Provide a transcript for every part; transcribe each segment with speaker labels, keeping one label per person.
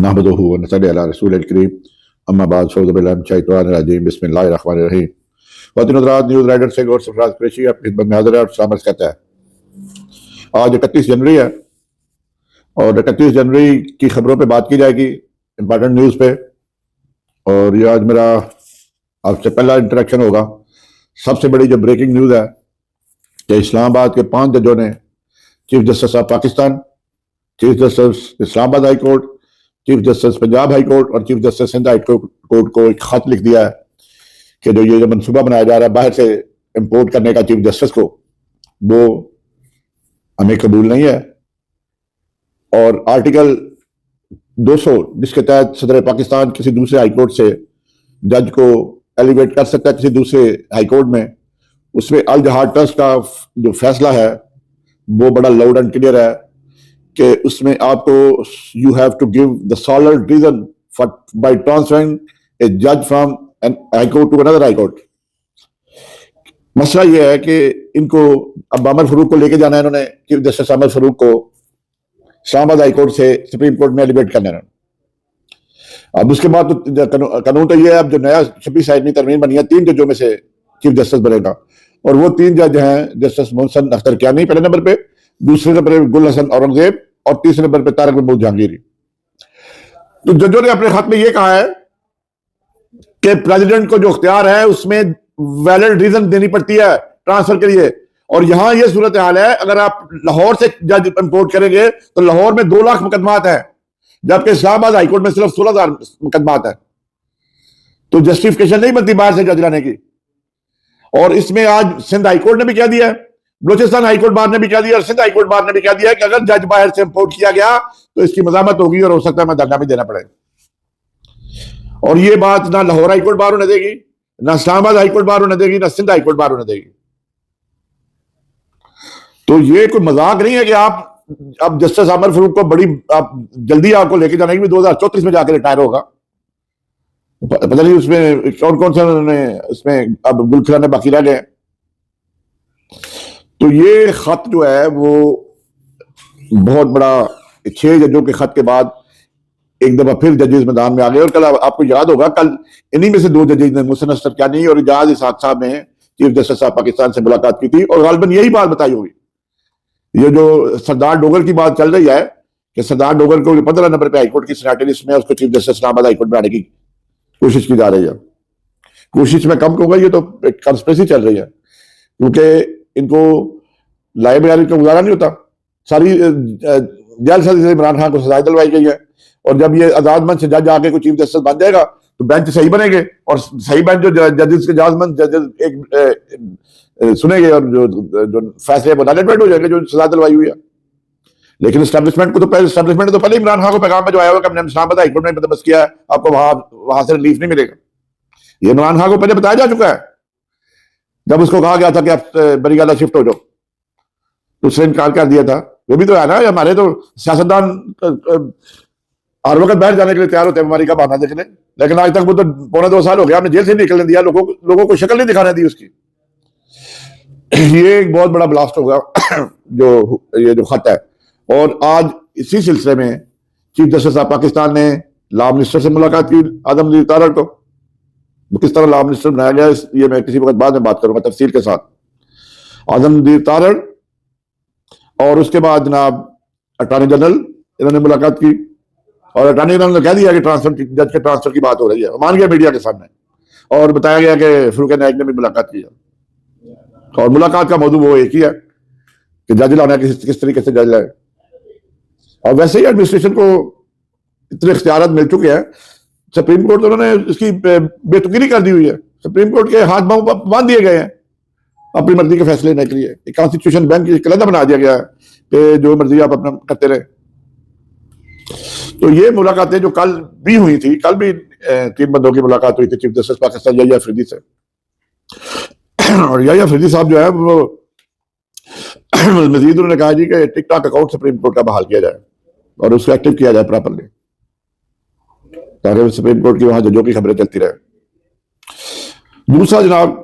Speaker 1: नहमदुहु व नसल्ली अला रसूलिल करीम अम्मा बाद फ़ौज़ु बिल्लाहि मिनश शैतानिर रजीम बिस्मिल्लाहिर रहमानिर रहीम। वतन हज़रात, न्यूज़ राइडर से गौर सरफराज कुरैशी आपकी खिदमत में हाज़िर है और सलामत कहता है। आज 31 जनवरी है और 31 जनवरी की खबरों पे बात की जाएगी, इंपॉर्टेंट न्यूज़ पे। और ये आज मेरा आपसे पहला इंटरेक्शन होगा। सबसे बड़ी जो ब्रेकिंग न्यूज़ है कि इस्लामाबाद के 5 जजों ने chief justice of Pakistan, chief justice Islamabad high court, chief justice Punjab high court और chief justice Sindh high court को एक खत लिख दिया है कि जो ये जो मनसूबा बनाया जा रहा है बाहर से इंपोर्ट करने का चीफ जस्टिस को, वो हमें कबूल नहीं है। और आर्टिकल 200 जिसके तहत सदर पाकिस्तान किसी दूसरे हाई कोर्ट से जज को एलिवेट कर सकता है किसी दूसरे हाई कोर्ट में, उसमें अल जहाद ट्रस्ट का जो फैसला है वो बड़ा लाउड एंड क्लियर है कि उसमें आपको you have to give the solid reason for by transferring a जज from an high court to another high court. मसला ये है कि इनको अब अमर फरूक को लेके जाना है, इन्होंने चीफ जस्टिस अमर फरूक को इस्लामाबाद हाई कोर्ट से सुप्रीम कोर्ट में एलिवेट करना है। अब उसके बाद तो कानून तो ये है, अब जो नया 26 आईनी तरमीम बनी है 3 जजों में से चीफ जस्टिस बनेगा और वो 3 जज हैं जस्टिस मोहसिन अख्तर कियानी पहले नंबर पे, दूसरे नंबर पे गुल हसन औरंगजेब और तीसरे नंबर पे तारिक महमूद जहांगीरी। तो जजों ने अपने खत में ये कहा है कि प्रेसिडेंट को जो इख्तियार है उसमें वैलिड रीजन देनी पड़ती है ट्रांसफर के लिए। और यहां ये सूरत हाल है, अगर आप लाहौर से जज इंपोर्ट करेंगे तो लाहौर में 2 लाख मुकदमात है, जबकि इस्लामाबाद हाईकोर्ट में सिर्फ 16,000 मुकदमात है। तो जस्टिफिकेशन नहीं बनती बाहर से जज लाने की। और इसमें आज सिंध हाईकोर्ट ने भी कह दिया है, बलूचिस्तान हाईकोर्ट बार ने भी कह दिया और सिंध हाईकोर्ट बार ने भी कह दिया कि अगर जज बाहर से इंपोर्ट किया गया तो इसकी मजामत होगी और हो सकता है मैं धरना भी देना पड़े। और ये बात ना लाहौर हाईकोर्ट बार होने देगी, ना इस्लामाबाद हाईकोर्ट बार होने देगी, ना सिंध हाईकोर्ट बार होने देगी। तो ये कोई मजाक नहीं है कि आप अब जस्टिस अमर फरूक को बड़ी आप जल्दी आपको लेके जाने की 2034 में जाकर रिटायर होगा, पता नहीं उसमें कौन कौन सा उन्होंने इसमें अब गुलखिलाने बाकी रह गए। तो ये खत जो है वो बहुत बड़ा, 6 जजों के खत के बाद एक दफा फिर जजेस मैदान में आ गए। और कल आपको याद होगा, कल इन्हीं में से 2 जजेस ने मोहसिन अख्तर कियानी और इजाज इसहाक साहब ने चीफ जस्टिस ऑफ पाकिस्तान से मुलाकात की थी और गालिबन यही बात बताई होगी। ये जो सरदार डोगल की बात चल रही है कि सरदार डोगल को 15 नंबर पे हाईकोर्ट की सेनेटरी लिस्ट में उसको चीफ जस्टिस इस्लामाबाद हाईकोर्ट बनाने की कोशिश की जा रही है। कोशिश में कम होगा, ये तो एक कंस्पिरेसी चल रही है क्योंकि इनको लाइब्रेरी का गुजारा नहीं होता। सारी जेल से इमरान खान को सजा दिलवाई गई है और जब ये आजाद मंच से जज आके कोई चीफ जस्टिस बन जाएगा तो बेंच सही बनेंगे और सही बेंच जो जजेस के जजमंद जजेस एक सुनेंगे और जो फैसले वैलिड हो जाएंगे जो सजा दिलवाई हुई है। लेकिन एस्टैब्लिशमेंट को तो पहले एस्टैब्लिशमेंट तो पहले इमरान खान को पैगाम में जो आया हुआ कि हमने इस्लामाबाद हाईकोर्ट में बंदोबस्त किया है, आपको वहां से रिलीफ नहीं मिलेगा। ये इमरान खान को पहले बताया जा चुका है जब उसको कहा गया था कि आप बरीगाला शिफ्ट हो जाओ, तो उसने इनकार कर दिया था। वो भी तो है ना, हमारे तो सियासतदान हर वक्त बाहर जाने के लिए तैयार होते हैं बीमारी का बहाना देखने, लेकिन आज तक वो तो 2.25 साल हो गया, हमने जेल से निकलने दिया, लोगों को शक्ल नहीं दिखाने दी उसकी। ये एक बहुत बड़ा ब्लास्ट होगा जो ये जो खत है। और आज इसी सिलसिले में चीफ जस्टिस ऑफ पाकिस्तान ने लॉ मिनिस्टर से मुलाकात की, आजमदीर तारड़ को। किस तरह लॉ मिनिस्टर बनाया गया ये मैं किसी वक्त बाद में बात करूंगा तफसील के साथ। आजमदीर तारड़ और उसके बाद जनाब अटॉर्नी जनरल इन्होंने मुलाकात की और अटॉर्नी जनरल ने कह दिया कि जज के ट्रांसफर की बात हो रही है, मान गया मीडिया के सामने। और बताया गया कि फरूक नायक ने भी मुलाकात की और मुलाकात का मौजू वो एक ही है कि जज लाना किस तरीके से जज लाए। और वैसे ही एडमिनिस्ट्रेशन को इतने इख्तियार मिल चुके हैं, सुप्रीम कोर्ट तो उन्होंने इसकी बेतुकीरी कर दी हुई है। सुप्रीम कोर्ट के हाथ बांध दिए गए हैं अपनी मर्जी के फैसले लेने के लिए। एक कॉन्स्टिट्यूशन बैंक की कलंदा बना दिया गया है कि जो मर्जी आप अपना करते रहे। तो ये मुलाकातें जो कल भी हुई थी, कल भी 3 बंदों की मुलाकात हुई थी चीफ जस्टिस पाकिस्तान याहिया अफरीदी से। और याहिया अफरीदी साहब जो है वो मजीद उन्होंने कहा जी कि टिकटॉक अकाउंट सुप्रीम कोर्ट का बहाल किया जाए और उसको एक्टिव किया जाए प्रॉपरली, ताकि सुप्रीम कोर्ट की वहां जजों की खबरें चलती रहे। दूसरा जनाब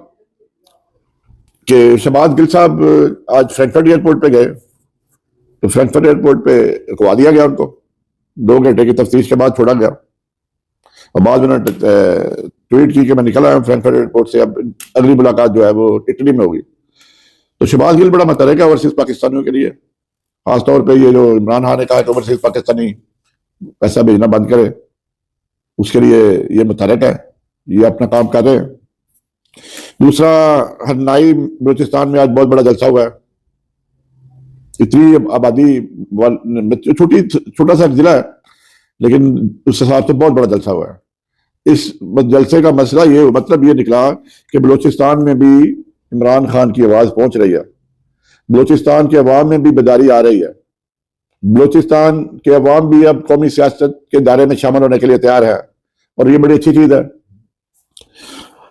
Speaker 1: कि शहबाज गिल साहब आज फ्रैंकफर्ट एयरपोर्ट पे गए, तो फ्रैंकफर्ट एयरपोर्ट पे रुकवा दिया गया उनको 2 گھنٹے کی تفتیش کے بعد چھوڑا گیا، اور بعد میں نے ٹویٹ کی کہ میں نکلا ہوں فرینکفرٹ ایئرپورٹ سے، اب اگلی ملاقات جو ہے وہ اٹلی میں ہوگی۔ تو شہباز گل بڑا متحرک ہے اوورسیز پاکستانیوں کے لیے، خاص طور پہ یہ جو عمران خان نے کہا کہ اوورسیز پاکستانی پیسہ بھیجنا بند کرے، اس کے لیے یہ متحرک ہے، یہ اپنا کام کر رہے ہیں۔ دوسرا، ہرنائی بلوچستان میں آج بہت بڑا جلسہ ہوا ہے، اتنی آبادی چھوٹا سا ضلع ہے لیکن اس حساب سے بہت بڑا جلسہ ہوا ہے۔ اس جلسے کا مسئلہ مطلب یہ نکلا کہ بلوچستان میں بھی عمران خان کی آواز پہنچ رہی ہے، بلوچستان کے عوام میں بھی بیداری آ رہی ہے، بلوچستان کے عوام بھی اب قومی سیاست کے دائرے میں شامل ہونے کے لیے تیار ہے، اور یہ بڑی اچھی چیز ہے۔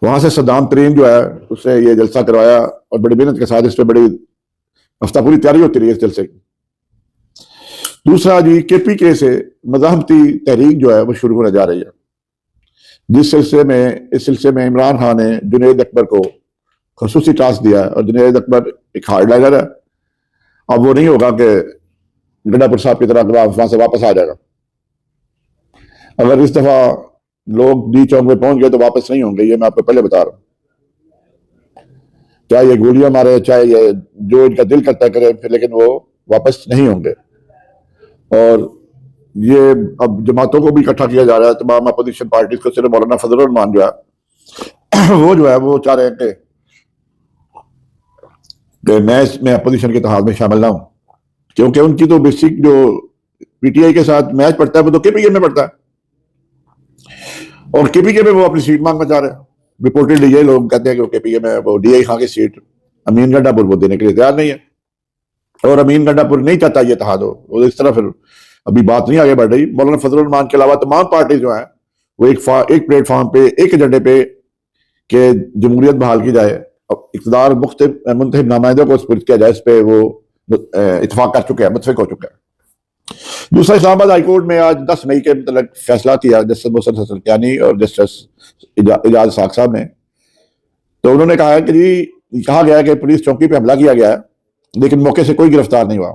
Speaker 1: وہاں سے صدام ترین جو ہے اس نے یہ جلسہ کروایا، اور بڑی محنت کے ساتھ اس پہ بڑی ہفتہ پوری تیاری ہوتی رہی اس جلسے کی۔ دوسرا جی، کے پی کے سے مزاحمتی تحریک جو ہے وہ شروع ہونے جا رہی ہے، اس سلسلے میں عمران خان نے جنید اکبر کو خصوصی ٹاسک دیا ہے، اور جنید اکبر ایک ہارڈ لائنر ہے، اب وہ نہیں ہوگا کہ گڈا پور صاحب کی طرح وہاں سے واپس آ جائے گا۔ اگر اس دفعہ لوگ ڈی چوک میں پہنچ گئے تو واپس نہیں ہوں گے، یہ میں آپ کو پہلے بتا رہا ہوں، چاہے یہ گولیاں مارے، چاہے یہ جو ان کا دل کرتا کرے، پھر لیکن وہ واپس نہیں ہوں گے۔ اور یہ اب جماعتوں کو بھی اکٹھا کیا جا رہا ہے، تمام اپوزیشن پارٹیز کو، صرف مولانا فضل الرحمان جو ہے وہ چاہ رہے ہیں کہ میں اس میں اپوزیشن کے اتحاد میں شامل نہ ہوں، کیونکہ ان کی تو بیسک جو پی ٹی آئی کے ساتھ میچ پڑتا ہے وہ تو کے پی کے میں پڑتا ہے، اور کے پی کے میں وہ اپنی سیٹ مانگنا چاہ رہے ہیں۔ رپورٹڈلی یہ لوگ کہتے ہیں کہ کے پی کے میں وہ ڈی آئی خان کی سیٹ امین گنڈا پور وہ دینے کے لیے تیار نہیں ہے، اور امین گنڈا پور نہیں چاہتا یہ اتحاد ہو، اور اس طرح پھر ابھی بات نہیں آگے بڑھ رہی۔ مولانا فضل الرحمان کے علاوہ تمام پارٹیز جو ہیں وہ ایک پلیٹ فارم پہ، ایک ایجنڈے پہ کہ جمہوریت بحال کی جائے، اقتدار منتخب نمائندوں کو سپرد کیا جائے، اس پہ وہ اتفاق کر چکے ہیں، متفق ہو چکے ہیں۔ دوسرا، اسلام آباد ہائی کورٹ میں آج 10 مئی کے متعلق فیصلہ کیا جسٹس محسن حسن کیانی اور جسٹس اعجاز اسحاق صاحب نے۔ تو انہوں نے کہا کہ جی، کہا گیا کہ پولیس چوکی پہ حملہ کیا گیا ہے لیکن موقع سے کوئی گرفتار نہیں ہوا،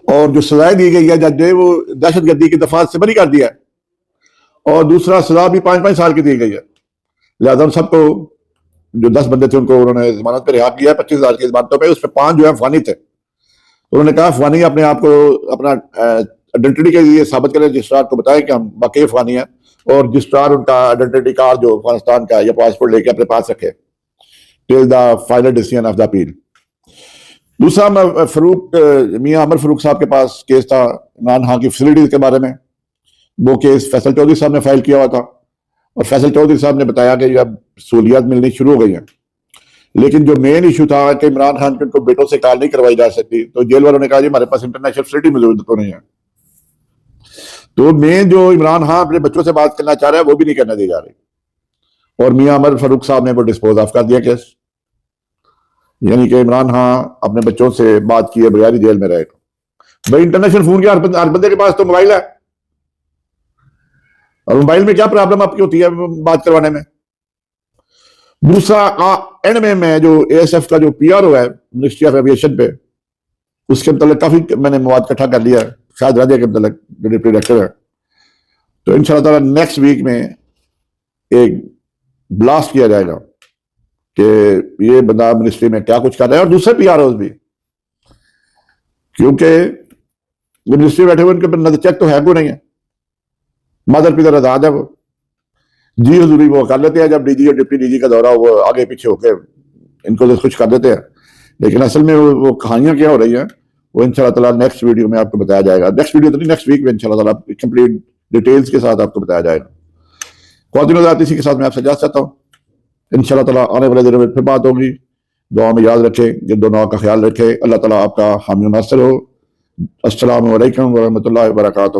Speaker 1: اور جو سزائیں دی گئی ہے جج نے وہ دہشت گردی کی دفعات سے بری کر دیا ہے، اور دوسرا سزا بھی 5 سال کی دی گئی ہے، لہٰذا ان سب کو جو 10 بندے تھے ان کو انہوں نے ضمانت پہ رہا کیا 25,000 کی ضمانتوں پہ، اس پہ 5 جو ہے افغانی تھے۔ انہوں نے کہا افغانی اپنے آپ کو اپنا آئیڈینٹی کے لیے ثابت کریں، رجسٹرار کو بتائیں کہ ہم واقعی افغانی ہیں، اور رجسٹرار ان کا آئیڈینٹی کارڈ جو افغانستان کا یا پاسپورٹ لے کے اپنے پاس رکھے till the final decision of the appeal. دوسرا، میاں عمر فاروق صاحب کے پاس کیس تھا عمران خان کی فیسلٹیز کے بارے میں، وہ کیس فیصل چودھری صاحب نے فائل کیا ہوا تھا، اور فیصل چودھری صاحب نے بتایا کہ اب سہولیات ملنی شروع ہو گئی ہیں، لیکن جو مین ایشو تھا کہ عمران خان کو بیٹوں سے کال نہیں کروائی جا سکتی، تو جیل والوں نے کہا جی ہمارے پاس انٹرنیشنل فیسلٹی موجود تو نہیں ہے، تو مین جو عمران خان اپنے بچوں سے بات کرنا چاہ رہا ہے وہ بھی نہیں کرنے دی جا رہی، اور میاں عمر فاروق صاحب نے وہ ڈسپوز آف کر دیا کیس، یعنی کہ عمران خان اپنے بچوں سے بات کیے بغیر ہی جیل میں رہے گا۔ بھائی انٹرنیشنل فون کیا، ہر بندے کے پاس تو موبائل ہے، اور موبائل میں کیا پرابلم آپ کی ہوتی ہے بات کروانے میں۔ دوسرا، اینڈ میں جو اے ایس ایف کا جو پی آر او ہے منسٹری آف ایویشن پہ، اس کے متعلق کافی میں نے مواد اکٹھا کر لیا ہے، شاید راجہ کے متعلق جو ڈپٹی ڈائریکٹر ہے، تو ان شاء اللہ تعالیٰ نیکسٹ ویک میں ایک بلاسٹ کیا جائے گا کہ یہ بندہ منسٹری میں کیا کچھ کر رہا ہے، اور دوسرے پی آر اوز بھی، کیونکہ منسٹری بیٹھے ہوئے ان کے اوپر نظر چیک تو ہے کوئی نہیں ہے، مادر پیدر آزاد ہے، وہ جی حضوری وہ کر لیتے ہیں، جب ڈی جی اور ڈپٹی ڈی جی کا دورہ ہو وہ آگے پیچھے ہو کے ان کو کچھ کر دیتے ہیں، لیکن اصل میں وہ کہانیاں کیا ہو رہی ہیں وہ ان شاء اللہ تعالیٰ نیکسٹ ویڈیو میں آپ کو بتایا جائے گا، نیکسٹ ویڈیو تو نہیں، نیکسٹ ویک میں ان شاء اللہ تعالیٰ کمپلیٹ ڈیٹیلز کے ساتھ آپ کو بتایا جائے گا۔ خواتین حضرات، اسی کے ساتھ میں آپ سے اجازت چاہتا ہوں، ان شاء اللہ تعالیٰ آنے والے دنوں میں پھر بات ہوگی، دعا میں یاد رکھیں، گرد و نواح کا خیال رکھیں، اللہ تعالیٰ آپ کا حامی و ناصر ہو۔ السلام علیکم ورحمۃ اللہ وبرکاتہ۔